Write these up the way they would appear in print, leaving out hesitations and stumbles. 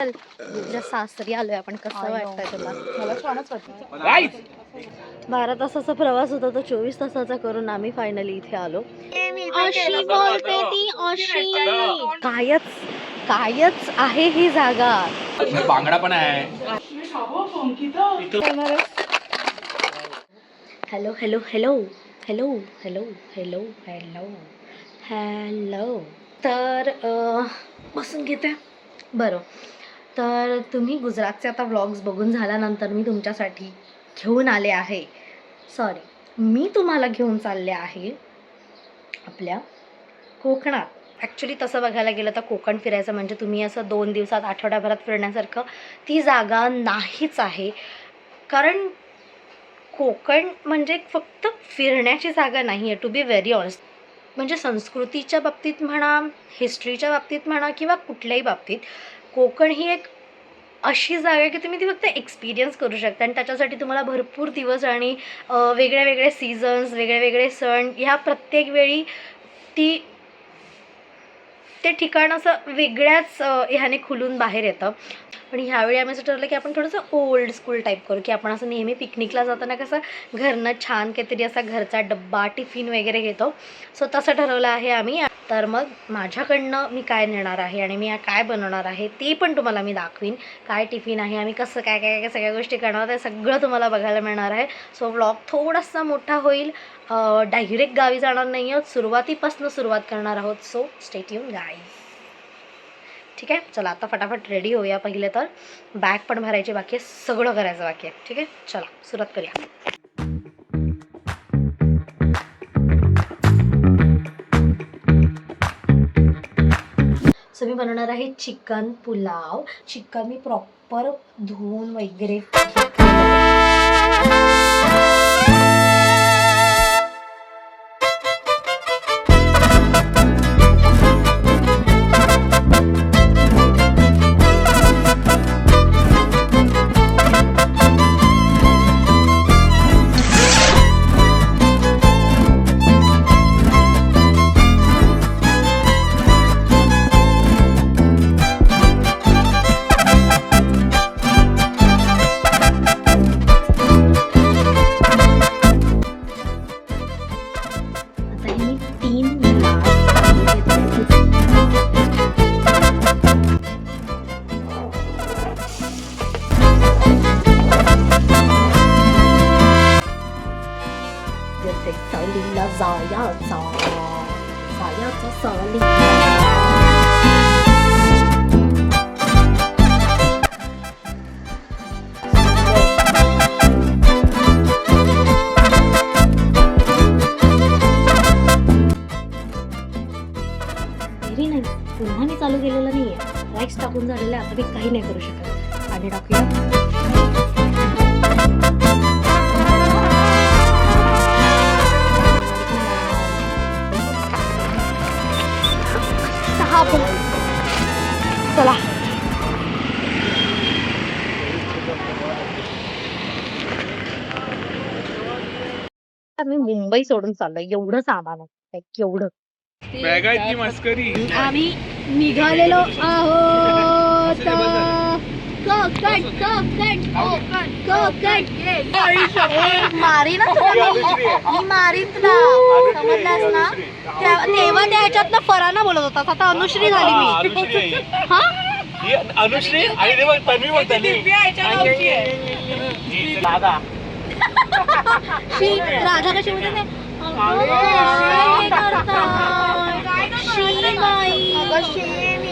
तुझ्या सासरी आलोय आपण. कसं वाटतंय तुला? मला छानच वाटतं. 12 तासाचा प्रवास होता तो 24 तासाचा करून आम्ही फायनली इथे आलो. अशी बोलते ती अशी. कायच आहे ही जागा. बांगडा पण आहे. Hello hello hello hello hello hello hello hello. तर बसून घेते. बरं, तर तुम्ही गुजरातचे आता व्लॉग्स बघून झाल्यानंतर मी तुमच्यासाठी घेऊन आले आहे, मी तुम्हाला घेऊन चालले आहे आपल्या कोकणात. ॲक्च्युली तसं बघायला गेलं तर कोकण फिरायचं म्हणजे तुम्ही असं 2 दिवसात आठवड्याभरात फिरण्यासारखं ती जागा नाहीच आहे. कारण कोकण म्हणजे फक्त फिरण्याची जागा नाही आहे, टू बी व्हेरी ऑनेस्ट. म्हणजे संस्कृतीच्या बाबतीत म्हणा, हिस्ट्रीच्या बाबतीत म्हणा किंवा कुठल्याही बाबतीत कोकण ही एक अशी जागा आहे की तुम्ही ती फक्त एक्सपिरियन्स करू शकता. आणि त्याच्यासाठी तुम्हाला भरपूर दिवस आणि वेगळे वेगळे सीझन्स, वेगळे वेगळे सण, ह्या प्रत्येक वेळी ते ठिकाण असं वेगळ्याच ह्याने खुलून बाहेर येतं. पण ह्यावेळी आम्ही असं ठरवलं की आपण थोडंसं ओल्ड स्कूल टाईप करू, की आपण असं नेहमी पिकनिकला जाताना कसं घरनं छान काहीतरी असा घरचा डब्बा टिफिन वगैरे घेतो, सो तसं ठरवलं आहे आम्ही. तर मग माझ्याकडनं मी काय नेणार आहे आणि मी काय बनवणार आहे ते पण तुम्हाला मी दाखवीन. काय टिफिन आहे, आम्ही कसं काय काय काय सगळ्या गोष्टी करणार आहे, सगळं तुम्हाला बघायला मिळणार आहे. सो व्लॉग थोडासा मोठा होईल. डायरेक्ट गावी जाणार नाही आहोत, सुरुवातीपासून सुरुवात करणार आहोत. So stay tune guys. ठीक आहे, चला आता फटाफट रेडी होऊया. पहिले तर बॅग पण भरायची बाकी आहे, सगळं करायचं बाकी आहे. ठीक आहे, चला सुरुवात करूया. सो मी बनवणार आहे चिकन पुलाव. चिकन मी प्रॉपर धुवून वगैरे सालीला जायाचा साली. Very nice. पुन्हा मी चालू केलेलं नाही आहे, राईस टाकून झालेलं आहे. आता मी काही नाही करू शकत. पाणी टाकूया. चला मी मुंबई सोडून चाललोय. एवढं सामान आहे, एवढं बॅगाची मस्करी. आम्ही निघालेलो आहोत कोकण. मारी ना तुला, मी मारीन तुला, समजलास ना? तेव्हा त्या ह्याच्यात फराना बोलत होता, आता अनुश्री झाली मी. हा अनुश्री आणि तन्वी बोलताली दादा. राधा कशी म्हणते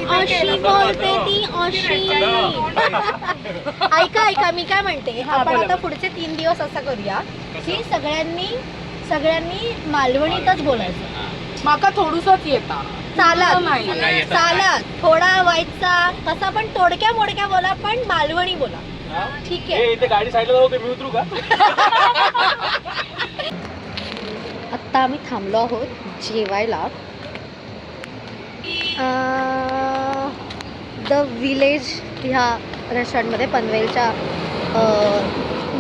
अशी बोलते ती अशी. ऐका मी काय म्हणते, आपण आता पुढचे 3 दिवस असं करूया की सगळ्यांनी मालवणीतच बोलायचं. माका थोडूसच येता चालत थोडा व्हायचा कसा, पण थोडक्या मोडक्या बोला, पण मालवणी बोला. ठीक आहे. इथे गाडी साईडला जाऊ, मी उतरू का? आत्ता आम्ही थांबलो आहोत जेवायला. द विलेज ह्या रेस्टॉरंटमध्ये, पनवेलच्या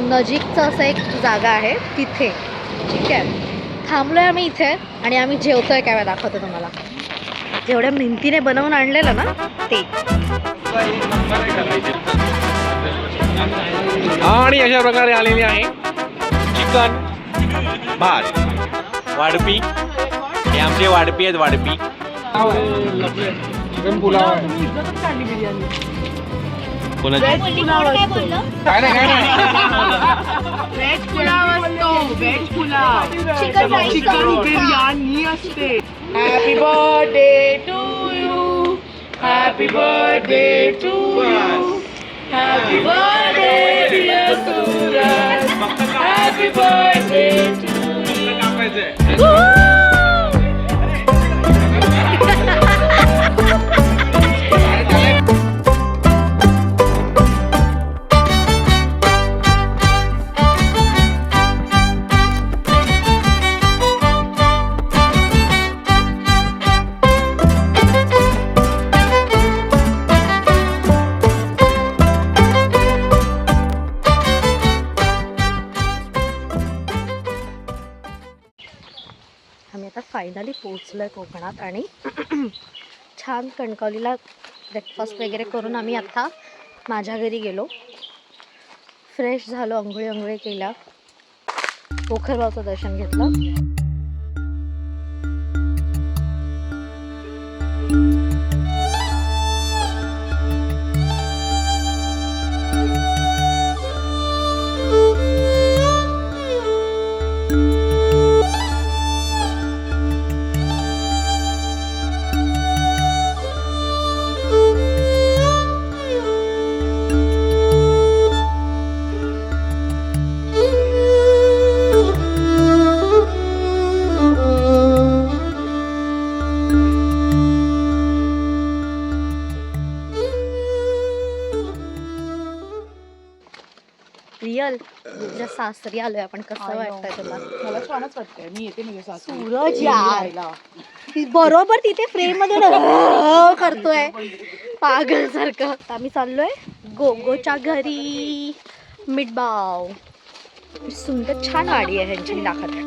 नजीकचं असं एक जागा आहे तिथे. ठीक आहे, थांबलो आहे आम्ही इथे आणि आम्ही जेवतोय काय दाखवतो तुम्हाला. जेवढ्या मेहनतीने बनवून आणलेलं ना ते. आणि अशा प्रकारे आलेली आहे चिकन भात वाढपी. हे आमचे वाढपी आहेत, वाढपी. चिकन पुलाव आहे. इज्जतच काढली बिर्याणी. काय नाही व्हेज पुलाव असतो, व्हेज पुलाव. चिकन बिर्याणी असते. Happy birthday to you, happy birthday to you, happy birthday dear Suraj, happy birthday to you. आम्ही आता फायनली पोहोचलो आहे कोकणात आणि छान कणकवलीला ब्रेकफास्ट वगैरे करून आम्ही आता माझ्या घरी गेलो. फ्रेश झालो, अंघोळी केल्या, पोखरबावचं दर्शन घेतलं. रिअल तुझ्या सासरी आलोय आपण. कसं वाटतंय तुला? मला छानच वाटतंय. मी येते म्हणजे सासू. सूरज यार बरोबर तिथे फ्रेम मध्ये करतोय पागल सारखं. आम्ही चाललोय गोगोच्या घरी. मिठबाव सुंदर छान वाडी आहे ह्यांची दाखवत.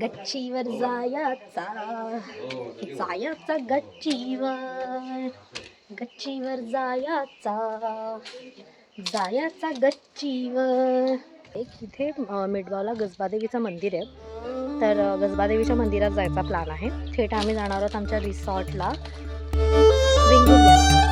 गच्चीवर जायचा जायचा गच्चीवर जायचा जायचा गच्चीवर. एक इथे मिठगावला गजबादेवीचं मंदिर आहे, तर गजबादेवीच्या मंदिरात जायचा प्लॅन आहे. थेट आम्ही जाणार आहोत आमच्या रिसॉर्टला वेंगुर्ल्याला.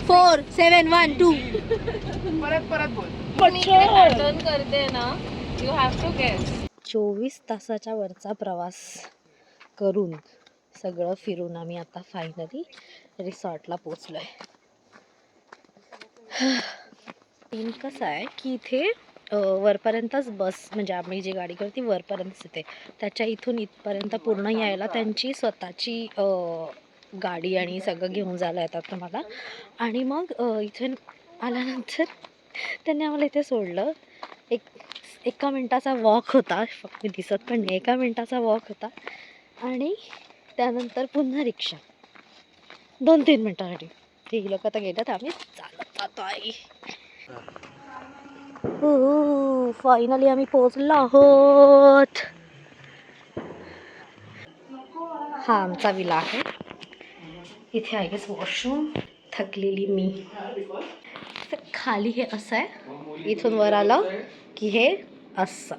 4 7 1 2 परत बोल. करते ना. You have to guess. 24 तासाच्या वरचा प्रवास करून सगळं फिरून आम्ही आता फायनली रिसॉर्टला पोचलोय. तीन कसं आहे की इथे वरपर्यंतच बस, म्हणजे आम्ही जी गाडी करतो ती वरपर्यंतच येते. त्याच्या इथून इथपर्यंत पूर्ण यायला त्यांची स्वतःची गाडी आणि सगळं घेऊन जायला येतात तुम्हाला. आणि मग इथे आल्यानंतर त्यांनी आम्हाला इथे सोडलं. एका मिनटाचा वॉक होता, फक्त दिसत पण नाही, 1 मिनटाचा वॉक होता. आणि त्यानंतर पुन्हा रिक्षा 2-3 मिनटासाठी. ते ही लोक आता गेल्यात, आम्ही चालत जातो आहे. फायनली आम्ही पोहोचलो आहोत. हा आमचा विला आहे. इथे आहे गेस वॉशरूम. थकलेली मी. खाली हे असं आहे, इथून वर आलं की हे असं.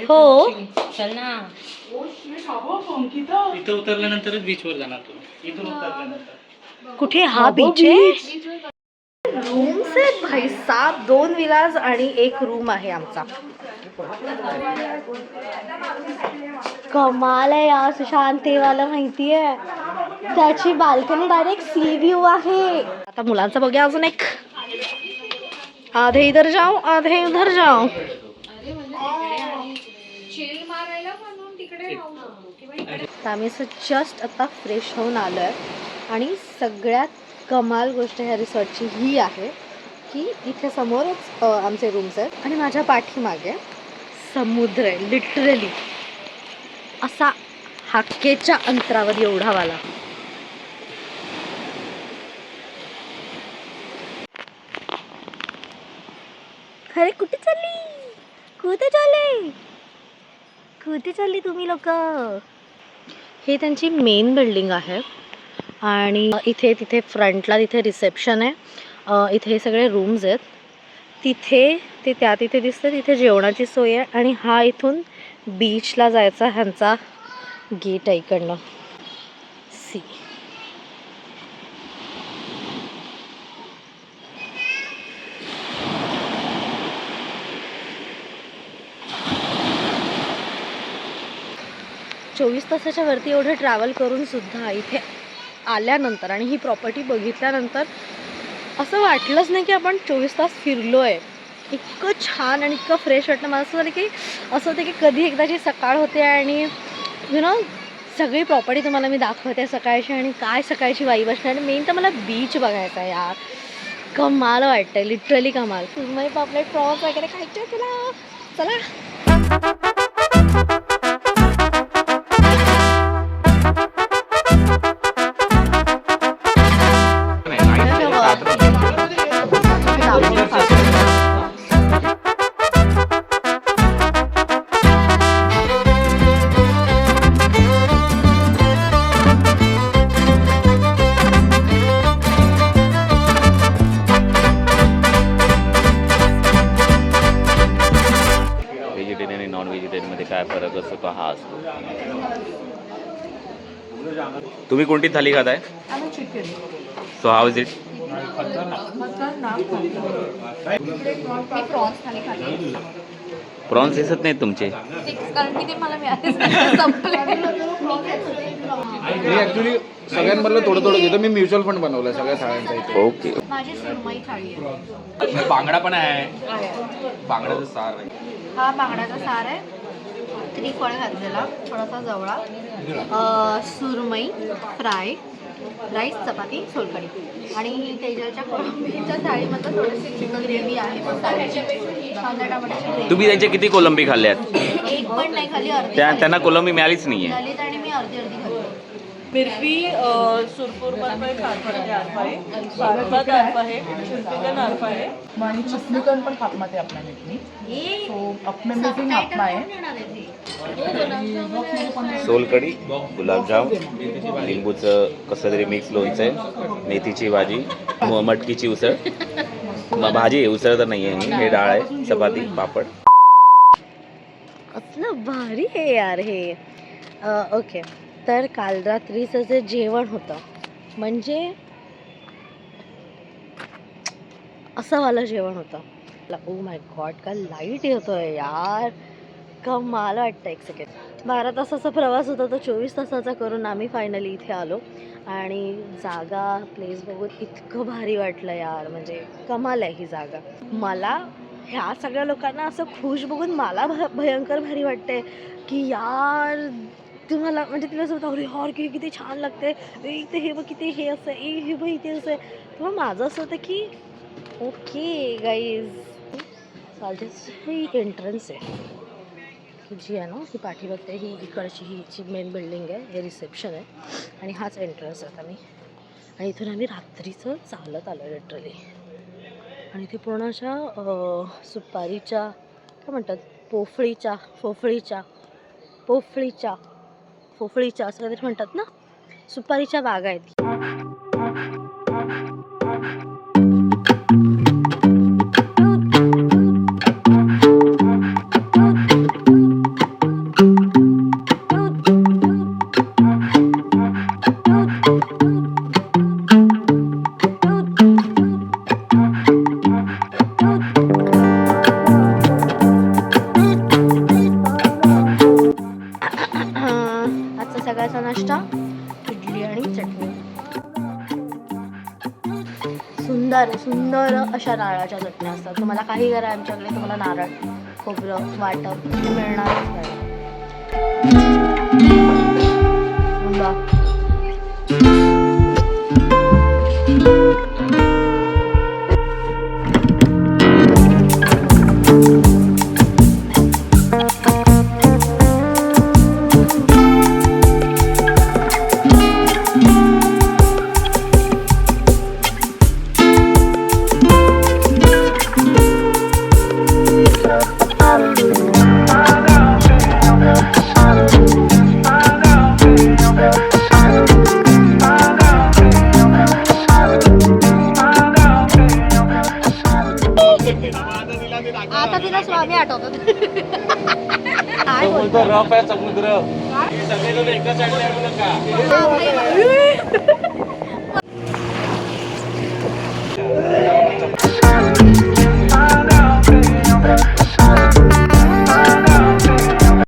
हो चल ना. इथं उतरल्यानंतरच बीचवर जाणार तू. इथून उतरल्यानंतर कुठे हा बीच आहे? रूम्स आहेत भाई साहब, 2 विलाज आणि 1 रूम आहे आमचा. कमाल आहे यार. शांतीवाला माहितीये, त्याची बाल्कनी डायरेक्ट सी व्ह्यू आहे. आता मुलांचं बघूया अजून एक. आधे इधर जाओ आधे उधर जाओ. आम्ही जस्ट आता फ्रेश होऊन आलो आहे. आणि सगळ्यात कमाल गोष्ट ह्या रिसॉर्टची ही आहे की इथे समोरच आमचे रूम्स आहेत आणि माझ्या पाठीमागे समुद्र आहे. लिटरली असा हाकेच्या अंतरावर एवढावाला. अरे कुठे चालली, कुठे चालले, कुठे चालली तुम्ही लोक? हे त्यांची मेन बिल्डिंग आहे आणि इथे तिथे फ्रंटला तिथे रिसेप्शन आहे. इथे हे सगळे रूम्स आहेत. तिथे ते त्या तिथे दिसतं, तिथे जेवणाची सोय आहे. आणि हा इथून बीचला जायचा ह्यांचा गेट आहे इकडनं. सी चोवीस तासाच्या वरती एवढं ट्रॅव्हल करून सुद्धा इथे आल्यानंतर आणि ही प्रॉपर्टी बघितल्यानंतर असं वाटलंच नाही की आपण 24 तास फिरलो आहे. इतकं छान आणि इतकं फ्रेश वाटतं. मला असं झालं की असं होतं की कधी एकदाची सकाळ होते आणि यु नो सगळी प्रॉपर्टी तुम्हाला मी दाखवते सकाळची, आणि काय सकाळची वाईब असणार. आणि मेन तर मला बीच बघायचा आहे यार. कमाल वाटतं, लिटरली कमाल. सुरमई पापलेट प्रॉन्स वगैरे खायचे तुला. चला व्हेजिटेरियन आणि नॉन व्हेजिटेरियनमध्ये काय फरक असतो तो हा असतो. तुम्ही कोणती थाली खाताय? So how is it? Prawns दिसत नाहीत तुमचे. कारण की ते मला मी ऍक्च्युली सगळ्यांमधलं थोडं थोडं घेतो. मी म्युच्युअल फंड बनवलं सगळ्या थाळ्यांचा इथे. ओके. माझी सुरमई थाळी आहे. बांगडा पण आहे. बांगड्याचं सार आहे. हा बांगड्याचा सार आहे, त्रिफळ घातलेला, थोडासा जवळा, सुरमई फ्राय, राईस, चपाती, सोलकढी. आणि तेजाच्या कोळंबीच्या थाळीमध्ये थोडीशी चिकन ग्रेव्ही आहे, मसाल्याची, कांदा टमाट्याची ग्रेव्ही. तुम्ही त्यांचे किती कोलंबी खाल्ल्यात? एक पण नाही खाली, अर्धी त्यांना कोलंबी मिळालीच नाहीये. खाल्ली आणि मी अर्धी खाल्ली. मिरपी सुरपूर पर है, चिकन अर्फ है, आणि चिकन पण खापमाते आपल्या मिटनी. सो अपने मीटिंग आपला आहे. सोलकढी, गुलाबजाम, लिंबूचं कसं तरी मिक्स लोणचं, मेथीची भाजी, मटकीची उसळ, भाजी आहे, उसळ तर नाही आहे, हे डाळ आहे, चपाती, पापड. असलं भारी आहे यार हे. ओके, तर काल रात्रीचं जे जेवण होतं म्हणजे असं वालं जेवण होतं. ओ माय गॉड, का लाईट येतोय यार, कमाल वाटतं. एक सेकंड. 12 तासाचा प्रवास होता तो 24 तासाचा करून आम्ही फायनली इथे आलो आणि जागा प्लेस बघून इतकं भारी वाटलं यार, म्हणजे कमाल आहे ही जागा. मला ह्या सगळ्या लोकांना असं खुश बघून मला भयंकर भारी वाटते की यार तुम्हाला म्हणजे तिला असं होतं अरे यार किती छान लागते, इथे हे बघ किती हे असं, हे बघ इथे असं. तेव्हा माझं असं होतं की ओके गाईज, ही एंट्रन्स आहे ही जी आहे ना, ही पाठी बघते, ही इकडची ही मेन बिल्डिंग आहे, हे रिसेप्शन आहे आणि हाच एंट्रन्स आहे. मी आणि इथून आम्ही रात्रीचं चालत आलो लिटरली. आणि ते पूर्ण अशा सुपारीच्या काय म्हणतात, पोफळीच्या असं काहीतरी म्हणतात ना, सुपारीच्या बागा आहेत. आजचा सगळ्याचा नाश्ता इडली आणि चटणी. सुंदर अशा नारळाच्या चटण्या असतात. तुम्हाला काही करा आमच्याकडे, तुम्हाला नारळ खोबरं वाटप हे मिळणारच नाही. आता तिला स्वामी आठवतात. काय बोलतो रफ आहे समुद्र, सगळेजण एका साईडला येऊ नका.